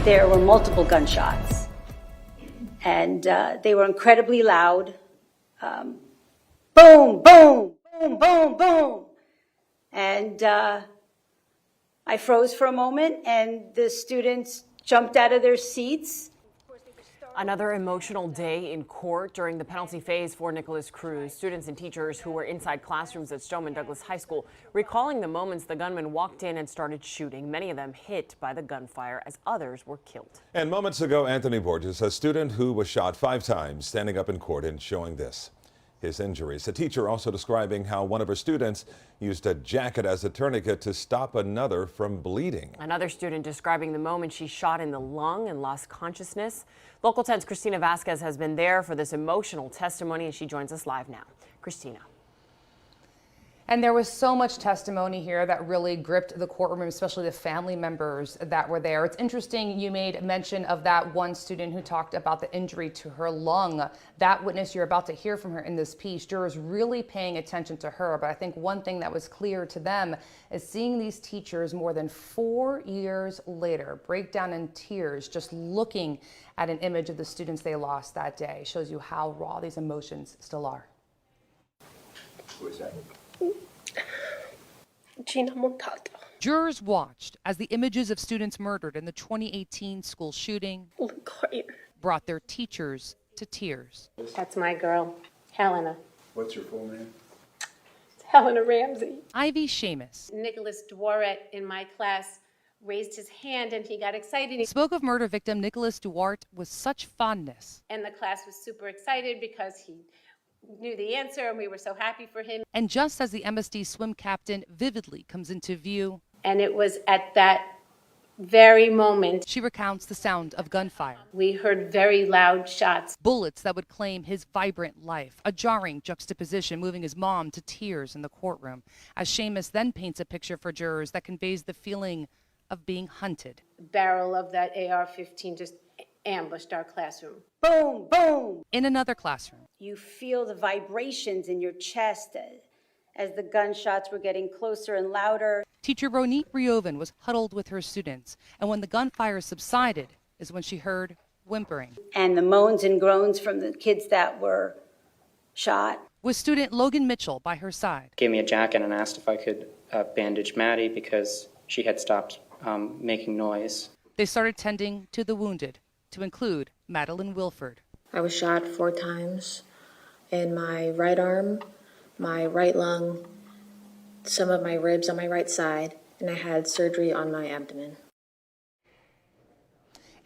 There were multiple gunshots, and they were incredibly loud. Boom, boom, boom, boom, boom. And I froze for a moment, and the students jumped out of their seats. Another emotional day in court during the penalty phase for Nicholas Cruz. Students and teachers who were inside classrooms at Stoneman Douglas High School recalling the moments the gunman walked in and started shooting, many of them hit by the gunfire as others were killed. And moments ago, Anthony Borges, a student who was shot 5 times, standing up in court and showing his injuries. A teacher also describing how one of her students used a jacket as a tourniquet to stop another from bleeding. Another student describing the moment she shot in the lung and lost consciousness. Local 10's Christina Vasquez has been there for this emotional testimony, and she joins us live now. Christina. And there was so much testimony here that really gripped the courtroom, especially the family members that were there. It's interesting you made mention of that one student who talked about the injury to her lung. That witness you're about to hear from her in this piece, jurors really paying attention to her. But I think one thing that was clear to them is seeing these teachers more than 4 years later break down in tears just looking at an image of the students they lost that day. Shows you how raw these emotions still are. Who is that? Jurors watched as the images of students murdered in the 2018 school shooting brought their teachers to tears. That's my girl, Helena. What's your full name? It's Helena Ramsey. Ivy Seamus. Nicholas Duarte in my class raised his hand and he got excited. Spoke of murder victim Nicholas Duarte with such fondness. And the class was super excited because he knew the answer and we were so happy for him. And just as the MSD swim captain vividly comes into view. And it was at that very moment she recounts the sound of gunfire. We heard very loud shots. Bullets that would claim his vibrant life. A jarring juxtaposition moving his mom to tears in the courtroom. As Seamus then paints a picture for jurors that conveys the feeling of being hunted. The barrel of that AR-15 just ambushed our classroom. Boom, boom. In another classroom. You feel the vibrations in your chest as the gunshots were getting closer and louder. Teacher Ronit Riovan was huddled with her students, and when the gunfire subsided is when she heard whimpering. And the moans and groans from the kids that were shot. With student Logan Mitchell by her side. Gave me a jacket and asked if I could bandage Maddie because she had stopped making noise. They started tending to the wounded, to include Madeline Wilford. I was shot 4 times in my right arm, my right lung, some of my ribs on my right side, and I had surgery on my abdomen.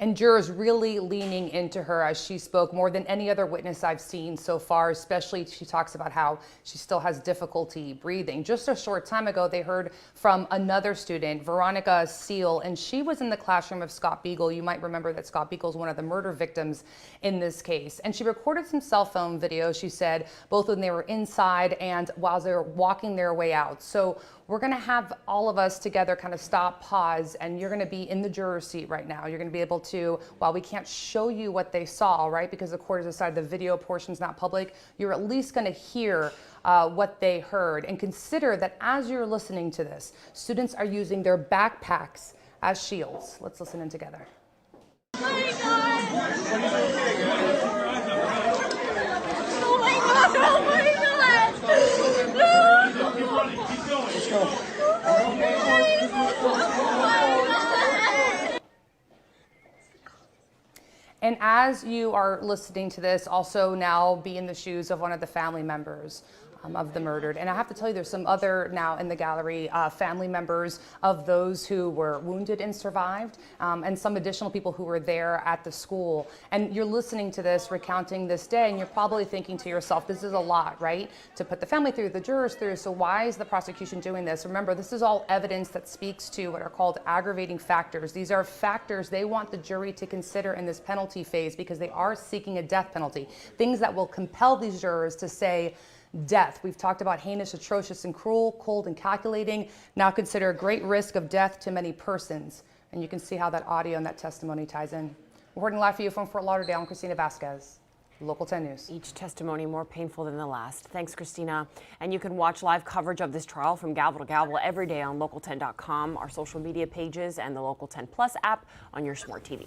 And jurors really leaning into her as she spoke more than any other witness I've seen so far, especially she talks about how she still has difficulty breathing. Just a short time ago, they heard from another student, Veronica Seal, and she was in the classroom of Scott Beagle. You might remember that Scott Beagle is one of the murder victims in this case. And she recorded some cell phone videos, she said, both when they were inside and while they were walking their way out. So we're going to have all of us together kind of stop, pause, and you're going to be in the juror's seat right now. You're going to be able to, while we can't show you what they saw, right, because the court has decided the video portion's not public, you're at least going to hear what they heard. And consider that as you're listening to this, students are using their backpacks as shields. Let's listen in together. Oh my God! Oh my God! Oh my God! And as you are listening to this, also now be in the shoes of one of the family members of the murdered. And I have to tell you, there's some other now in the gallery family members of those who were wounded and survived, and some additional people who were there at the school. And you're listening to this, recounting this day, and you're probably thinking to yourself, this is a lot, right? To put the family through, the jurors through, so why is the prosecution doing this? Remember, this is all evidence that speaks to what are called aggravating factors. These are factors they want the jury to consider in this penalty phase because they are seeking a death penalty. Things that will compel these jurors to say, death. We've talked about heinous, atrocious, and cruel, cold, and calculating. Now consider a great risk of death to many persons. And you can see how that audio and that testimony ties in. Reporting live for you from Fort Lauderdale, I'm Christina Vasquez. Local 10 News. Each testimony more painful than the last. Thanks, Christina. And you can watch live coverage of this trial from gavel to gavel every day on local10.com, our social media pages, and the Local 10 Plus app on your smart TV.